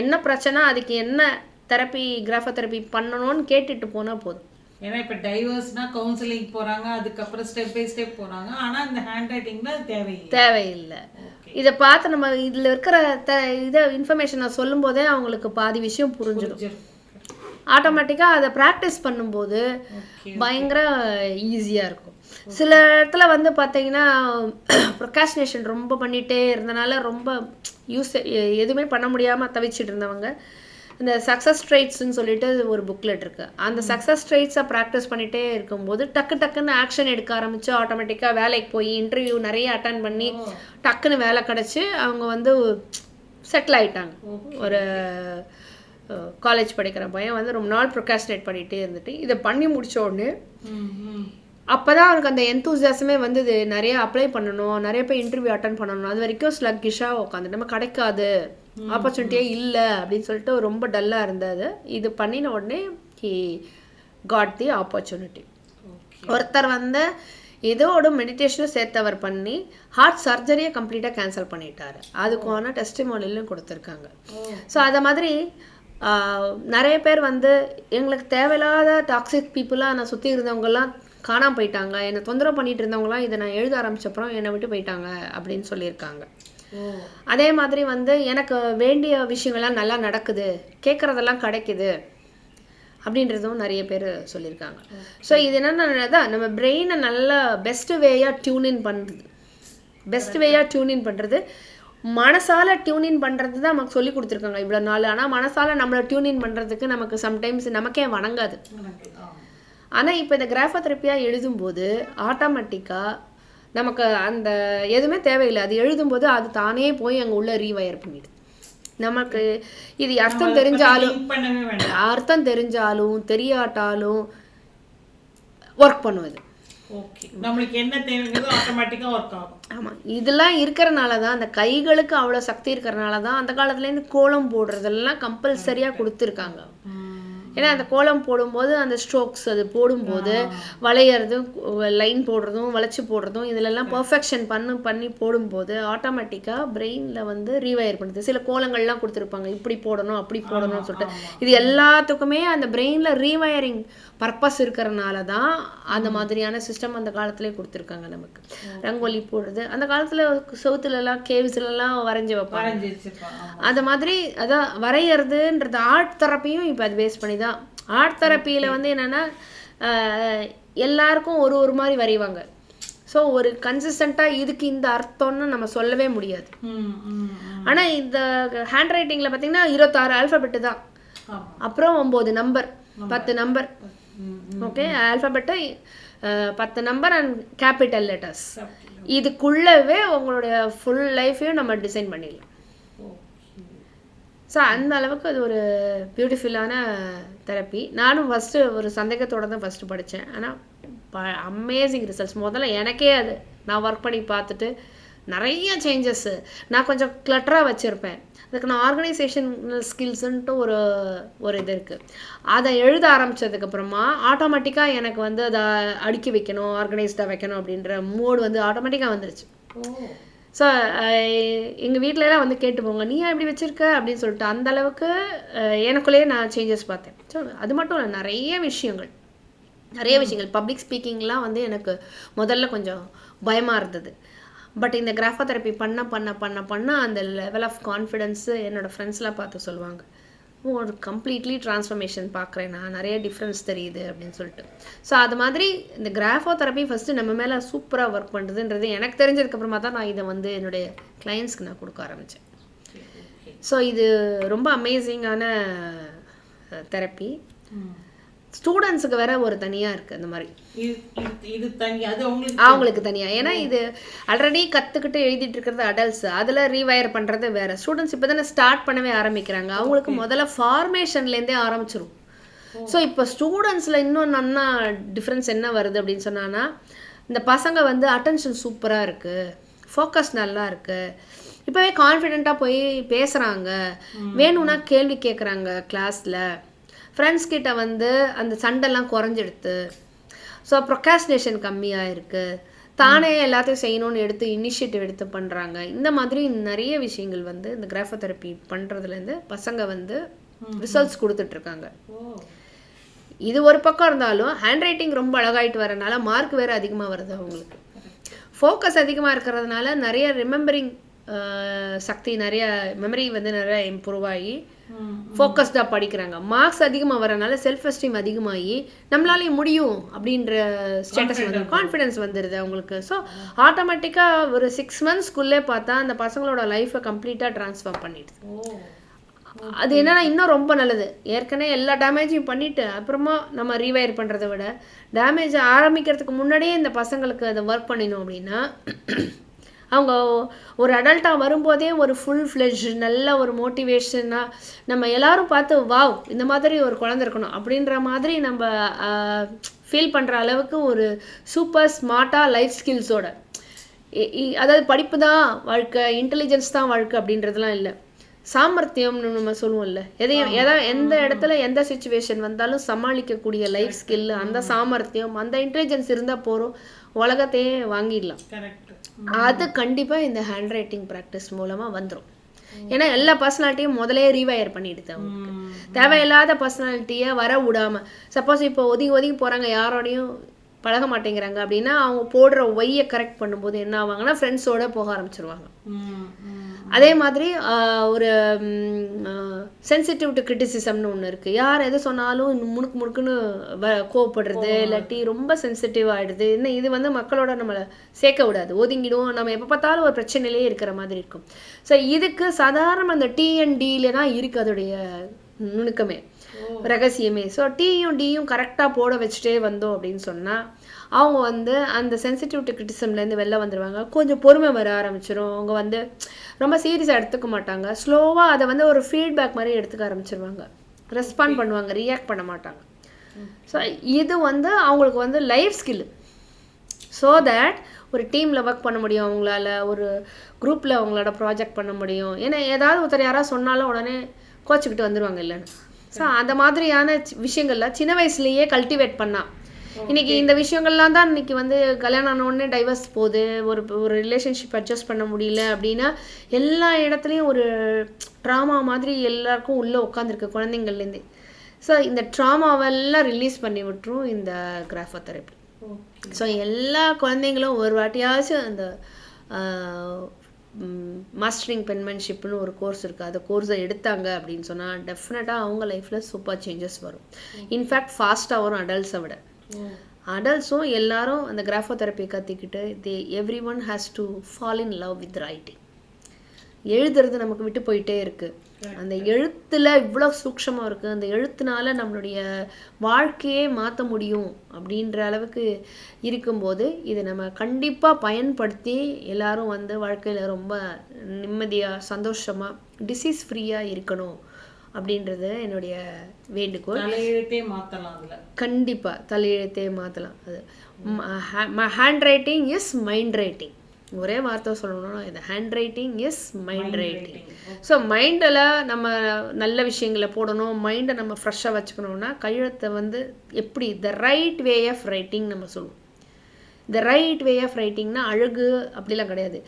என்ன பிரச்சனை, அதுக்கு என்ன தெரப்பி கிராஃபோதெரப்பி பண்ணணும்னு கேட்டுட்டு போனால் போதும். ஏன்னா இப்போ டைவர்ஸ்னா கவுன்சிலிங் போகிறாங்க, அதுக்கப்புறம் ஸ்டெப் பை ஸ்டெப் போகிறாங்க. ஆனால் இந்த ஹேண்ட் ரைட்டிங்னா தேவையில்லை. இதை பார்த்து நம்ம இதில் இருக்கிற இதை இன்ஃபர்மேஷனை சொல்லும் போதே அவங்களுக்கு பாதி விஷயம் புரிஞ்சிடும். ஆட்டோமேட்டிக்காக அதை ப்ராக்டிஸ் பண்ணும்போது பயங்கர ஈஸியாக இருக்கும். சில இடத்துல வந்து பார்த்தீங்கன்னா ப்ரொகாஸ்டினேஷன் ரொம்ப பண்ணிகிட்டே இருந்தனால ரொம்ப எதுவுமே பண்ண முடியாமல் தவிச்சிட்டு இருந்தவங்க இந்த சக்ஸஸ் ட்ரைட்ஸ்ன்னு சொல்லிட்டு ஒரு புக்லெட் இருக்குது. அந்த சக்ஸஸ் ட்ரைட்ஸை ப்ராக்டிஸ் பண்ணிகிட்டே இருக்கும்போது டக்குன்னு ஆக்ஷன் எடுக்க ஆரம்பித்து ஆட்டோமேட்டிக்காக வேலைக்கு போய் இன்டர்வியூ நிறைய அட்டன் பண்ணி டக்குன்னு வேலை கிடச்சி அவங்க வந்து செட்டில் ஆகிட்டாங்க. ஒரு காலேஜ் படிக்கிற பையன் வந்து ரொம்ப நாள் ப்ரொகாஸ்டினேட் பண்ணிகிட்டே இருந்துட்டு இதை பண்ணி முடிச்ச உடனே அப்போ தான் அவனுக்கு அந்த எந்தூசியாசமே வந்தது. நிறைய அப்ளை பண்ணணும், நிறைய போய் இன்டர்வியூ அட்டன் பண்ணணும். அது வரைக்கும் ஸ்லக்கிஷாக உட்காந்து நம்ம கிடைக்காது, ஆப்பர்ச்சுனிட்டியே இல்லை அப்படின்னு சொல்லிட்டு ரொம்ப டல்லாக இருந்தது. இது பண்ணின உடனே ஹி காட் தி ஆப்பர்ச்சுனிட்டி. ஒருத்தர் வந்து இதோட மெடிடேஷனும் சேர்த்தவர் பண்ணி ஹார்ட் சர்ஜரியை கம்ப்ளீட்டாக கேன்சல் பண்ணிட்டாரு. அதுக்கான டெஸ்டிமோனியலும் கொடுத்துருக்காங்க. ஸோ அதை மாதிரி நிறைய பேர் வந்து எங்களுக்கு தேவையில்லாத டாக்ஸிக் பீப்புளாக நான் சுற்றி இருந்தவங்கெல்லாம் காணாமல் போயிட்டாங்க, என்னை தொந்தரவு பண்ணிட்டு இருந்தவங்களாம் இதை நான் எழுத ஆரம்பிச்சப்பறம் என்னை விட்டு போயிட்டாங்க அப்படின்னு சொல்லியிருக்காங்க. அதே மாதிரி வந்து எனக்கு வேண்டிய விஷயங்கள்லாம் நல்லா நடக்குது, கேட்குறதெல்லாம் கிடைக்குது அப்படின்றதும் நிறைய பேர் சொல்லியிருக்காங்க. ஸோ இது என்னென்னா நம்ம பிரெயினை நல்லா பெஸ்ட் வேயாக டியூனின் பண்ணுறது மனசால டியூனின் பண்ணுறது தான் நமக்கு சொல்லி கொடுத்துருக்காங்க இவ்வளோ நாள். ஆனால் மனசால நம்மளை டியூனின் பண்ணுறதுக்கு நமக்கு சம்டைம்ஸ் நமக்கே வணங்காது. ஆனால் இப்போ இந்த கிராஃபோதெரப்பியாக எழுதும்போது ஆட்டோமேட்டிக்காக நமக்கு அந்த எதுவுமே தேவையில்லை. அது எழுதும்போது அது தானே போய் அங்கே உள்ள ரீவயர் பண்ணிடுது. நமக்கு இது அர்த்தம் தெரிஞ்சாலும் தெரியாட்டாலும் ஒர்க் பண்ணுவது. நம்மளுக்கு என்ன தேவைங்கிறது ஆட்டோமேட்டிக்காக ஒர்க் ஆகும். ஆமாம், இதெல்லாம் இருக்கிறனால தான் அந்த கைகளுக்கு அவ்வளோ சக்தி இருக்கிறனால தான் அந்த காலத்துலேருந்து கோலம் போடுறதெல்லாம் கம்பல்சரியாக கொடுத்துருக்காங்க. ஏன்னா அந்த கோலம் போடும்போது அந்த ஸ்ட்ரோக்ஸ் அது போடும்போது வளையிறதும் லைன் போடுறதும் வளைச்சி போடுறதும் இதிலெல்லாம் பர்ஃபெக்ஷன் பண்ணி போடும்போது ஆட்டோமேட்டிக்காக பிரெயினில் வந்து ரீவயர் பண்ணுது. சில கோலங்கள்லாம் கொடுத்துருப்பாங்க, இப்படி போடணும் அப்படி போடணும்னு சொல்லிட்டு. இது எல்லாத்துக்குமே அந்த பிரெயினில் ரீவயரிங் பர்பஸ் இருக்கிறனால தான் அந்த மாதிரியான சிஸ்டம் அந்த காலத்துலேயே கொடுத்துருக்காங்க நமக்கு. ரங்கோலி போடுறது அந்த காலத்தில் செவுத்துலலாம் கேவ்ஸ்லாம் வரைஞ்சி வைப்பாங்க. அந்த மாதிரி அதான் வரைகிறதுன்றது ஆர்ட் தெரப்பியும் இப்போ அது பேஸ் பண்ணி தான். ஆர்ட் தெரப்பியில் வந்து என்னென்னா எல்லாருக்கும் ஒரு மாதிரி வரைவாங்க. ஸோ ஒரு கன்சிஸ்டண்ட்டாக இதுக்கு இந்த அர்த்தம்னு நம்ம சொல்லவே முடியாது. ஆனால் இந்த ஹேண்ட் ரைட்டிங்கில் பார்த்தீங்கன்னா 26 ஆல்ஃபபெட்டு தான், அப்புறம் 9 number, 10 number. Okay, alphabet 10 number and capital letters. இதுக்குள்ளவே உங்களுடைய ஃபுல் லைஃப்பையும் நம்ம டிசைன் பண்ணிடலாம். ஸோ அந்த அளவுக்கு அது ஒரு பியூட்டிஃபுல்லான தெரப்பி. நானும் ஃபஸ்ட்டு ஒரு சந்தேகத்தோடு தான் ஃபஸ்ட்டு படித்தேன். ஆனால் அமேசிங் ரிசல்ட்ஸ். முதல்ல எனக்கே அது நான் ஒர்க் பண்ணி பார்த்துட்டு நிறைய சேஞ்சஸ்ஸு. நான் கொஞ்சம் கிளட்டராக வச்சுருப்பேன். அதுக்கு நான் ஆர்கனைசேஷனல் ஸ்கில்ஸுன்ட்டு ஒரு இது இருக்குது. அதை எழுத ஆரம்பித்ததுக்கப்புறமா ஆட்டோமேட்டிக்காக எனக்கு வந்து அதை அடுக்கி வைக்கணும், ஆர்கனைஸ்டாக வைக்கணும் அப்படின்ற மோடு வந்து ஆட்டோமேட்டிக்காக வந்துருச்சு. ஸோ எங்கள் வீட்டிலலாம் வந்து கேட்டு போங்க, நீ எப்படி வச்சுருக்க அப்படின்னு சொல்லிட்டு. அந்தளவுக்கு எனக்குள்ளேயே நான் சேஞ்சஸ் பார்த்தேன். ஸோ அது மட்டும் இல்லை, நிறைய விஷயங்கள். பப்ளிக் ஸ்பீக்கிங்லாம் வந்து எனக்கு முதல்ல கொஞ்சம் பயமாக இருந்தது. பட் இந்த கிராஃபோ தெரப்பி பண்ண அந்த லெவல் ஆஃப் கான்ஃபிடென்ஸு என்னோடய ஃப்ரெண்ட்ஸ்லாம் பார்த்து சொல்லுவாங்க, ஒரு கம்ப்ளீட்லி ட்ரான்ஸ்ஃபர்மேஷன் பார்க்குறேன் நான், நிறைய டிஃப்ரென்ஸ் தெரியுது அப்படின்னு சொல்லிட்டு. ஸோ அது மாதிரி இந்த கிராஃபோ தெரப்பி ஃபஸ்ட்டு நம்ம மேலே சூப்பராக ஒர்க் பண்ணுறதுன்றது எனக்கு தெரிஞ்சதுக்கப்புறமா தான் நான் இதை வந்து என்னுடைய கிளைண்ட்ஸ்க்கு நான் கொடுக்க ஆரம்பித்தேன். ஸோ இது ரொம்ப அமேசிங்கான தெரப்பி. ஸ்டூடெண்ட்ஸுக்கு வேற ஒரு தனியாக இருக்குது அந்த மாதிரி, இது தனியாக அவங்களுக்கு தனியாக. ஏன்னா இது ஆல்ரெடி கற்றுக்கிட்டு எழுதிட்டு இருக்கிறது அடல்ட்ஸ், அதில் ரீவயர் பண்ணுறது வேறு. ஸ்டூடெண்ட்ஸ் இப்போ தானே ஸ்டார்ட் பண்ணவே ஆரம்பிக்கிறாங்க, அவங்களுக்கு முதல்ல ஃபார்மேஷன்லேருந்தே ஆரம்பிச்சிடும். ஸோ இப்போ ஸ்டூடெண்ட்ஸில் இன்னும் நல்லா டிஃப்ரென்ஸ் என்ன வருது அப்படின்னு சொன்னான்னா, இந்த பசங்க வந்து அட்டென்ஷன் சூப்பராக இருக்குது, ஃபோக்கஸ் நல்லா இருக்குது, இப்போவே கான்ஃபிடெண்ட்டாக போய் பேசுகிறாங்க, வேணும்னா கேள்வி கேட்குறாங்க கிளாஸில், ஃப்ரெண்ட்ஸ் கிட்ட வந்து அந்த சண்டைலாம் குறைஞ்சிடுது. ஸோ ப்ரொகாஸ்டினேஷன் கம்மியாக இருக்குது, தானே எல்லாத்தையும் செய்யணும்னு இனிஷியேட்டிவ் எடுத்து பண்ணுறாங்க. இந்த மாதிரி நிறைய விஷயங்கள் வந்து இந்த கிராஃபோ தெரப்பி பண்ணுறதுலேருந்து பசங்க வந்து ரிசல்ட்ஸ் கொடுத்துட்ருக்காங்க. இது ஒரு பக்கம் இருந்தாலும் ஹேண்ட் ரைட்டிங் ரொம்ப அழகாயிட்டு வரனால மார்க் வேறு அதிகமாக வருது அவங்களுக்கு. ஃபோக்கஸ் அதிகமாக இருக்கிறதுனால நிறைய ரிமெம்பரிங் சக்தி, நிறைய மெமரி வந்து நிறைய இம்ப்ரூவ் ஆகி ஃபோக்கஸ்டாக படிக்கிறாங்க. மார்க்ஸ் அதிகமாக வரனால செல்ஃப் எஸ்டீம் அதிகமாகி நம்மளாலேயும் முடியும் அப்படின்ற ஸ்டேட்டஸ் வந்து கான்ஃபிடென்ஸ் வந்துடுது அவங்களுக்கு. ஸோ ஆட்டோமேட்டிக்காக ஒரு 6 monthsக்குள்ளே பார்த்தா அந்த பசங்களோட லைஃப்பை கம்ப்ளீட்டாக ட்ரான்ஸ்ஃபார்ம் பண்ணிடுது. அது என்னன்னா இன்னும் ரொம்ப நல்லது. ஏற்கனவே எல்லா டேமேஜையும் பண்ணிவிட்டு அப்புறமா நம்ம ரீவயர் பண்ணுறதை விட டேமேஜ் ஆரம்பிக்கிறதுக்கு முன்னாடியே இந்த பசங்களுக்கு அதை ஒர்க் பண்ணினோம் அப்படின்னா அவங்க ஒரு அடல்ட்டாக வரும்போதே ஒரு ஃபுல் ஃப்ளெஜ் நல்ல ஒரு மோட்டிவேஷனாக நம்ம எல்லோரும் பார்த்து வாவ் இந்த மாதிரி ஒரு குழந்தை இருக்கணும் அப்படின்ற மாதிரி நம்ம ஃபீல் பண்ணுற அளவுக்கு ஒரு சூப்பர் ஸ்மார்ட்டாக லைஃப் ஸ்கில்ஸோட, அதாவது படிப்பு தான் வாழ்க்கை, இன்டெலிஜென்ஸ் தான் வாழ்க்கை அப்படின்றதுலாம் இல்லை, சாமர்த்தியம்னு நம்ம சொல்லுவோம்ல, எந்த இடத்துல எந்த சுச்சுவேஷன் வந்தாலும் சமாளிக்கக்கூடிய லைஃப் ஸ்கில், அந்த சாமர்த்தியம், அந்த இன்டெலிஜென்ஸ் இருந்தால் போகிறோம், உலகத்தையே வாங்கிடலாம். அது கண்டிப்பாக இந்த ஹேண்ட் ரைட்டிங் ப்ராக்டிஸ் மூலமாக வந்துடும். ஏன்னா எல்லா பர்சனாலிட்டியும் முதலே ரீவயர் பண்ணிடுது. அவங்களுக்கு தேவையில்லாத பர்சனாலிட்டியை வர விடாமல், சப்போஸ் இப்போ ஒதுங்கி போகிறாங்க, யாரோடையும் பழக மாட்டேங்கிறாங்க அப்படின்னா அவங்க போடுற ஒய்யை கரெக்ட் பண்ணும்போது என்ன ஆவாங்கன்னா ஃப்ரெண்ட்ஸோட போக ஆரம்பிச்சிருவாங்க. அதே மாதிரி ஒரு சென்சிட்டிவ் டு கிரிட்டிசிசம்னு ஒன்று இருக்குது. யார் எது சொன்னாலும் முணுக்குன்னு கோவப்படுறது, இல்லாட்டி ரொம்ப சென்சிட்டிவ் ஆகிடுது. இன்னும் இது வந்து மக்களோட நம்மளை சேர்க்க விடாது, ஒதுங்கிடும். நம்ம எப்போ பார்த்தாலும் ஒரு பிரச்சனையிலே இருக்கிற மாதிரி இருக்கும். ஸோ இதுக்கு சாதாரண அந்த TNDல தான் இருக்குது அதோடைய நுணுக்கமே, ரகசியமே. ஸோ டியும் கரெக்டாக போட வச்சுட்டே வந்தோம் அப்படின்னு சொன்னால் அவங்க வந்து அந்த சென்சிட்டிவ் டு கிரிட்டிசம்லேருந்து வெளில வந்துடுவாங்க. கொஞ்சம் பொறுமை வர ஆரம்பிச்சிடும். அவங்க வந்து ரொம்ப சீரியஸாக எடுத்துக்க மாட்டாங்க. ஸ்லோவாக அதை வந்து ஒரு ஃபீட்பேக் மாதிரி எடுத்துக்க ஆரம்பிச்சிருவாங்க, ரெஸ்பாண்ட் பண்ணுவாங்க, ரியாக்ட் பண்ண மாட்டாங்க. ஸோ இது வந்து அவங்களுக்கு வந்து லைஃப் ஸ்கில். ஸோ தட் ஒரு டீமில் ஒர்க் பண்ண முடியும், அவங்களால ஒரு குரூப்பில் அவங்களோட ப்ராஜெக்ட் பண்ண முடியும். ஏன்னா ஏதாவது ஒருத்தர் யாராவது சொன்னாலும் உடனே கோச்சிக்கிட்டு வந்துடுவாங்க இல்லைன்னு. ஸோ அந்த மாதிரியான விஷயங்கள்லாம் சின்ன வயசுலேயே கல்டிவேட் பண்ணால், இன்றைக்கி இந்த விஷயங்கள்லாம் தான் இன்றைக்கி வந்து கல்யாணம் ஆனோடனே டைவர்ஸ் போகுது, ஒரு ரிலேஷன்ஷிப் அட்ஜஸ்ட் பண்ண முடியல அப்படின்னா எல்லா இடத்துலையும் ஒரு ட்ராமா மாதிரி எல்லாருக்கும் உள்ளே உட்காந்துருக்கு குழந்தைங்கள்லேருந்து. ஸோ இந்த ட்ராமாவெல்லாம் ரிலீஸ் பண்ணி விட்டுரும் இந்த கிராஃபோ தெரப்பி. ஸோ எல்லா குழந்தைங்களும் ஒரு வாட்டியாச்சும் அந்த மாஸ்டரிங் பென்மன்ஷிப்னு ஒரு கோர்ஸ் இருக்குது, அந்த கோர்ஸை எடுத்தாங்க அப்படின்னு சொன்னால் டெஃபினட்டாக அவங்க லைஃப்பில் சூப்பர் சேஞ்சஸ் வரும். இன்ஃபேக்ட் ஃபாஸ்ட்டாக வரும் அடல்ட்ஸை விட. அடல்ட்ஸும் எல்லாரும் அந்த கிராஃபோதெரப்பி கற்றுக்கிட்டு every one has to fall in love with writing. எழுதுறது நமக்கு விட்டு போயிட்டே இருக்குது. அந்த எழுத்தில் இவ்வளோ சூக்ஷமாக இருக்குது. அந்த எழுத்துனால நம்மளுடைய வாழ்க்கையே மாற்ற முடியும் அப்படின்ற அளவுக்கு இருக்கும்போது இதை நம்ம கண்டிப்பாக பயன்படுத்தி எல்லாரும் வந்து வாழ்க்கையில் ரொம்ப நிம்மதியாக சந்தோஷமாக டிசீஸ் ஃப்ரீயாக இருக்கணும் அப்படின்றது என்னுடைய வேண்டுகோள். தலையெழுத்தே மாற்றலாம். அதில் கண்டிப்பாக தலையெழுத்தே மாற்றலாம். அது hand writing is mind writing. ஒரே வார்த்தை சொல்லணும்னா இது hand writing is mind writing. So மைண்டில் நம்ம நல்ல விஷயங்களை போடணும், மைண்டை நம்ம ஃப்ரெஷ்ஷாக வச்சுக்கணுன்னா கையெழுத்தை வந்து எப்படி the right way of writing நம்ம சொல்லுவோம். த ரைட் வே ஆஃப் ரைட்டிங்னா அழகு அப்படிலாம் கிடையாது.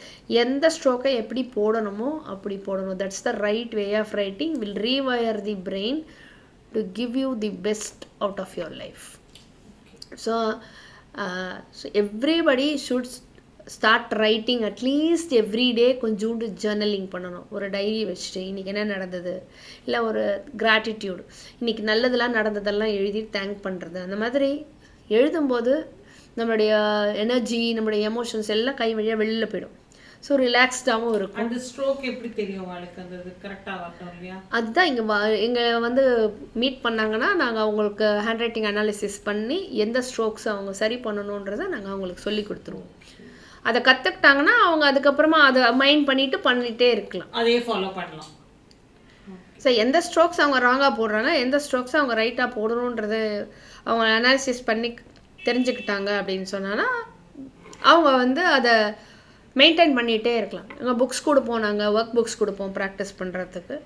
எந்த ஸ்ட்ரோக்கை எப்படி போடணுமோ அப்படி போடணும். That's the right way of writing will rewire the brain to give you the best out of your life. So everybody should start writing at least every day. கொஞ்சோண்டு ஜேர்னலிங் பண்ணணும். ஒரு டைரி வச்சுட்டு இன்றைக்கி என்ன நடந்தது, இல்லை ஒரு கிராட்டிடியூடு, இன்றைக்கி நல்லதெல்லாம் நடந்ததெல்லாம் எழுதி தேங்க் பண்ணுறது. அந்த மாதிரி எழுதும்போது நம்மளுடைய எனர்ஜி, நம்மளுடைய எமோஷன்ஸ் எல்லாம் கை வழியாக வெளியில் போயிடும். ஸோ ரிலாக்ஸ்டாகவும் இருக்கும். அந்த ஸ்ட்ரோக் எப்படி தெரியும் அவளுக்கு, அந்த கரெக்டாக வரட்டும் இல்லையா? அதுதான் இங்கே வந்து மீட் பண்ணாங்கன்னா நாங்கள் அவங்களுக்கு ஹேண்ட் ரைட்டிங் அனாலிசிஸ் பண்ணி எந்த ஸ்ட்ரோக்ஸ் அவங்க சரி பண்ணணுன்றதை நாங்கள் அவங்களுக்கு சொல்லி கொடுத்துருவோம். அதை கற்றுக்கிட்டாங்கன்னா அவங்க அதுக்கப்புறமா அதை பண்ணிகிட்டே இருக்கலாம். அதே ஃபாலோ பண்ணலாம். ஸோ எந்த ஸ்ட்ரோக்ஸ் அவங்க ராங்காக போடுறாங்க, எந்த ஸ்ட்ரோக்ஸ் அவங்க ரைட்டாக போடணுன்றது அவங்க அனாலிசிஸ் பண்ணி தெரிஞ்சுக்கிட்டாங்க அப்படின்னு சொன்னான்னா அவங்க வந்து அதை மெயின்டைன் பண்ணிகிட்டே இருக்கலாம். எங்கள் புக்ஸ் கொடுப்போம், நாங்கள் ஒர்க் புக்ஸ் கொடுப்போம் ப்ராக்டிஸ் பண்ணுறதுக்கு.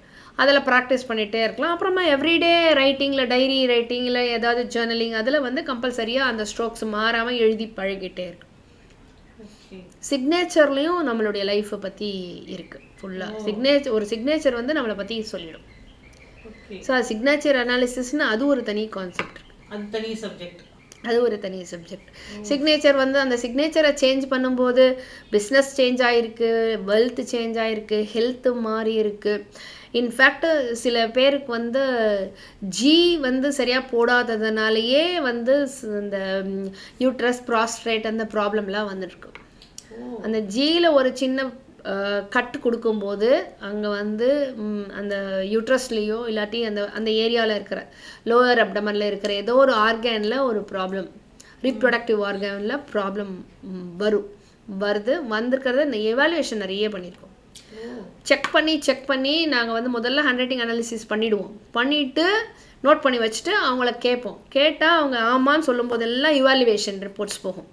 அதில் ப்ராக்டிஸ் பண்ணிகிட்டே இருக்கலாம். அப்புறமா எவ்ரிடே ரைட்டிங்கில், டைரி ரைட்டிங்கில், ஏதாவது ஜேர்னலிங் அதில் வந்து கம்பல்சரியாக அந்த ஸ்ட்ரோக்ஸ் மாறாமல் எழுதி பழகிட்டே இருக்கு. சிக்னேச்சர்லேயும் நம்மளுடைய லைஃப்பை பற்றி இருக்குது ஃபுல்லாக. ஒரு சிக்னேச்சர் வந்து நம்மளை பற்றி சொல்லிடும். ஸோ சிக்னேச்சர் அனாலிசிஸ்னு அது ஒரு தனி கான்செப்ட், அது தனி சப்ஜெக்ட். அது ஒரு தனி சப்ஜெக்ட். சிக்னேச்சர் வந்து அந்த சிக்னேச்சரை சேஞ்ச் பண்ணும்போது பிஸ்னஸ் சேஞ்ச் ஆகிருக்கு, வெல்த் சேஞ்ச் ஆகிருக்கு, ஹெல்த்து மாறி இருக்குது. இன்ஃபேக்ட் சில பேருக்கு வந்து ஜி வந்து சரியாக போடாததுனாலேயே வந்து இந்த யூட்ரஸ், ப்ராஸ்ட்ரேட் அந்த ப்ராப்ளம்லாம் வந்துருக்கு. அந்த ஜியில் ஒரு சின்ன கட்டு கொடுக்கும்போது அங்கே வந்து அந்த யூட்ரஸ்லேயோ இல்லாட்டி அந்த ஏரியாவில் இருக்கிற லோயர் அப்டமனில் இருக்கிற ஏதோ ஒரு ஆர்கானில் ஒரு ப்ராப்ளம், ரீப்ரொடக்டிவ் ஆர்கானில் ப்ராப்ளம் வந்திருக்கிறத இந்த எவாலுவேஷன் நிறைய பண்ணியிருக்கோம். செக் பண்ணி நாங்கள் வந்து முதல்ல ஹேண்ட் ரைட்டிங் அனாலிசிஸ் பண்ணிவிட்டு நோட் பண்ணி வச்சுட்டு அவங்கள கேட்டால் அவங்க ஆமான்னு சொல்லும் போதெல்லாம் இவாலுவேஷன் ரிப்போர்ட்ஸ் போகும்.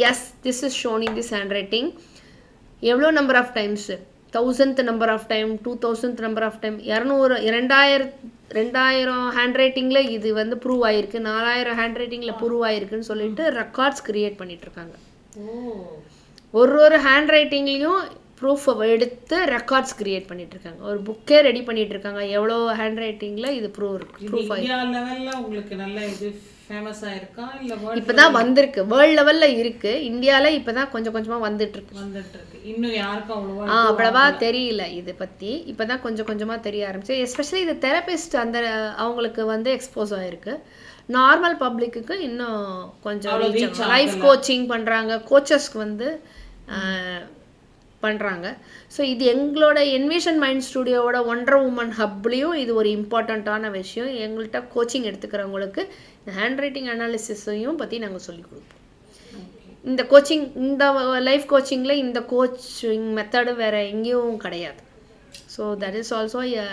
Yes, this is shown in this handwriting. எவ்வளோ number of times, 1000th number of time, 2000th number of time, 2000 ஹேண்ட் ரைட்டிங்கில் இது வந்து ப்ரூவ் ஆகிருக்கு, 4000 ஹேண்ட் ரைட்டிங்கில் ப்ரூவ் ஆகிருக்குன்னு சொல்லிட்டு ரெக்கார்ட்ஸ் க்ரியேட் பண்ணிகிட்ருக்காங்க. ஒரு ஹேண்ட் ரைட்டிங்லேயும் ப்ரூஃப் எடுத்து ரெக்கார்ட்ஸ் க்ரியேட் பண்ணிகிட்ருக்காங்க. ஒரு புக்கே ரெடி பண்ணிகிட்ருக்காங்க எவ்வளோ ஹேண்ட் ரைட்டிங்கில் இது ப்ரூஃப் ஆகிருக்கு. இப்போ தான் வந்திருக்கு, வேர்ல்டு லெவலில் இருக்குது. இந்தியாவில் இப்போ தான் கொஞ்சம் கொஞ்சமாக வந்துட்டுருக்கு. இன்னும் யாருக்கும் அவ்வளவா தெரியல இதை பற்றி. இப்போ தான் கொஞ்சம் கொஞ்சமாக தெரிய ஆரம்பிச்சு. எஸ்பெஷலி இது தெரபிஸ்ட் அந்த அவங்களுக்கு வந்து எக்ஸ்போஸ் ஆகிருக்கு. நார்மல் பப்ளிக்கு இன்னும் கொஞ்சம் லைஃப் கோச்சிங் பண்ணுறாங்க, கோச்சஸ்க்கு வந்து பண்ணுறாங்க. ஸோ இது எங்களோட என்விஷன் மைண்ட் ஸ்டுடியோவோட ஒண்டர் உமன் ஹப்லேயும் இது ஒரு இம்பார்ட்டண்ட்டான விஷயம். எங்கள்கிட்ட கோச்சிங் எடுத்துக்கிறவங்களுக்கு இந்த ஹேண்ட் ரைட்டிங் அனாலிசிஸையும் பற்றி நாங்கள் சொல்லிக் கொடுப்போம். இந்த கோச்சிங், இந்த லைஃப் கோச்சிங்கில் இந்த கோச்சிங் மெத்தடு வேறு எங்கேயும் கிடையாது. So that is also a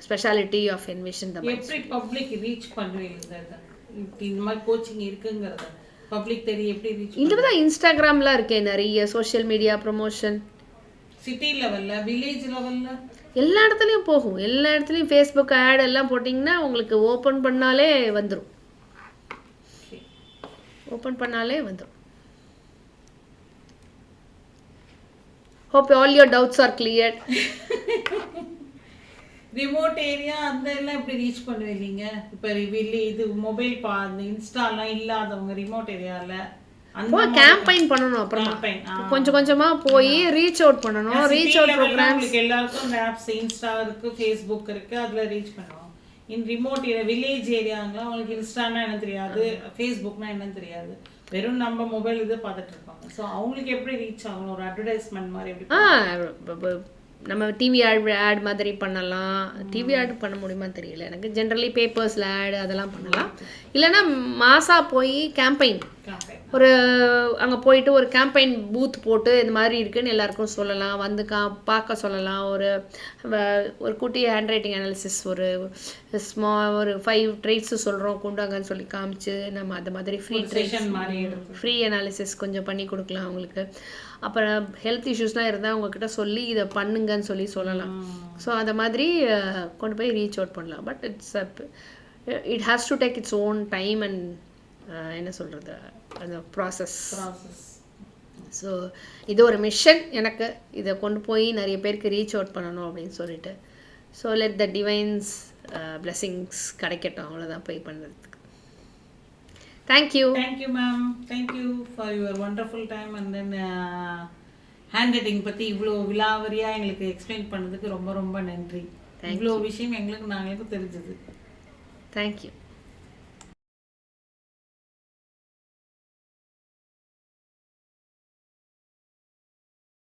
speciality of Envision. எப்படி பப்ளிக் ரீச் பண்ணுவீங்க இந்த மாதிரி கோச்சிங் இருக்குங்கிறத? பப்ளிக் தெரியும் எப்படி ரீச்? இதுதான் இன்ஸ்டாகிராம்லாம் இருக்கே நிறைய சோஷியல் மீடியா ப்ரொமோஷன். சிட்டி லெவலில், வில்லேஜ் லெவலில், எல்லா இடத்துலையும் போகும். எல்லா இடத்துலையும் ஃபேஸ்புக் ஆட் எல்லாம் போட்டிங்கன்னா உங்களுக்கு ஓப்பன் பண்ணாலே வந்துடும். Hope all your doubts are cleared. Remote area அந்த எல்லாம் எப்படி ரீச் பண்ணுவீங்க? இப்போ இது மொபைல் அந்த இன்ஸ்டாலாம் இல்லாதவங்க ரிமோட் ஏரியாவில் கேம்பெயின் பண்ணணும். அப்புறம் கொஞ்சம் கொஞ்சமா போய் ரீச் அவுட் பண்ணணும். ரீச் அவுட் ப்ரோக்ராம்ஸ் எல்லாருக்கும் அந்த ஆப்ஸ் இன்ஸ்டா இருக்கு, ஃபேஸ்புக் இருக்கு, அதுல ரீச் பண்ணுவோம். இன் ரிமோட் வில்லேஜ் ஏரியாங்களாம் அவங்களுக்கு இன்ஸ்டானா என்ன தெரியாது, ஃபேஸ்புக்னா என்னன்னு தெரியாது, வெறும் நம்ம மொபைல் இது பார்த்துட்டு இருப்பாங்க. ஸோ அவங்களுக்கு எப்படி ரீச் ஆகணும், ஒரு அட்வர்டைஸ்மெண்ட் மாதிரி எப்படி? நம்ம டிவி ஆட் மாதிரி பண்ணலாம். டிவி ஆட் பண்ண முடியுமா தெரியல எனக்கு. ஜென்ரலி பேப்பர்ஸில் ஆட் அதெல்லாம் பண்ணலாம். இல்லைன்னா மாசாக போய் கேம்பெயின் ஒரு அங்கே போயிட்டு ஒரு கேம்பெயின் பூத் போட்டு இந்த மாதிரி இருக்குன்னு எல்லாருக்கும் சொல்லலாம், வந்து பார்க்க சொல்லலாம். ஒரு குட்டி ஹேண்ட் ரைட்டிங் அனாலிசிஸ் ஒரு ஒரு 5 ட்ரேட்ஸு சொல்கிறோம் கொண்டாங்கன்னு சொல்லி காமிச்சு நம்ம அந்த மாதிரி ஃப்ரீ அனாலிசிஸ் கொஞ்சம் பண்ணி கொடுக்கலாம் அவங்களுக்கு. அப்புறம் ஹெல்த் இஷ்யூஸ்லாம் இருந்தால் அவங்கக்கிட்ட சொல்லி இதை பண்ணுங்கன்னு சொல்லலாம். ஸோ அந்த மாதிரி கொண்டு போய் ரீச் அவுட் பண்ணலாம். But it has to take its own time and என்ன சொல்கிறது அந்த ப்ராசஸ். ஸோ இது ஒரு மிஷன் எனக்கு, இதை கொண்டு போய் நிறைய பேருக்கு ரீச் அவுட் பண்ணணும் அப்படின்னு சொல்லிட்டு. So let the Divine's blessings கிடைக்கட்டும், அவ்வளோதான் போய் பண்ணுறதுக்கு. Thank you ma'am, thank you for your wonderful time. And then hand writing பற்றி இவ்வளோ விலாவரியாக எங்களுக்கு எக்ஸ்பிளைன் பண்ணதுக்கு ரொம்ப ரொம்ப நன்றி. இவ்வளோ விஷயம் எங்களுக்கு நாங்களுக்கும் தெரிஞ்சது. தேங்க்யூ.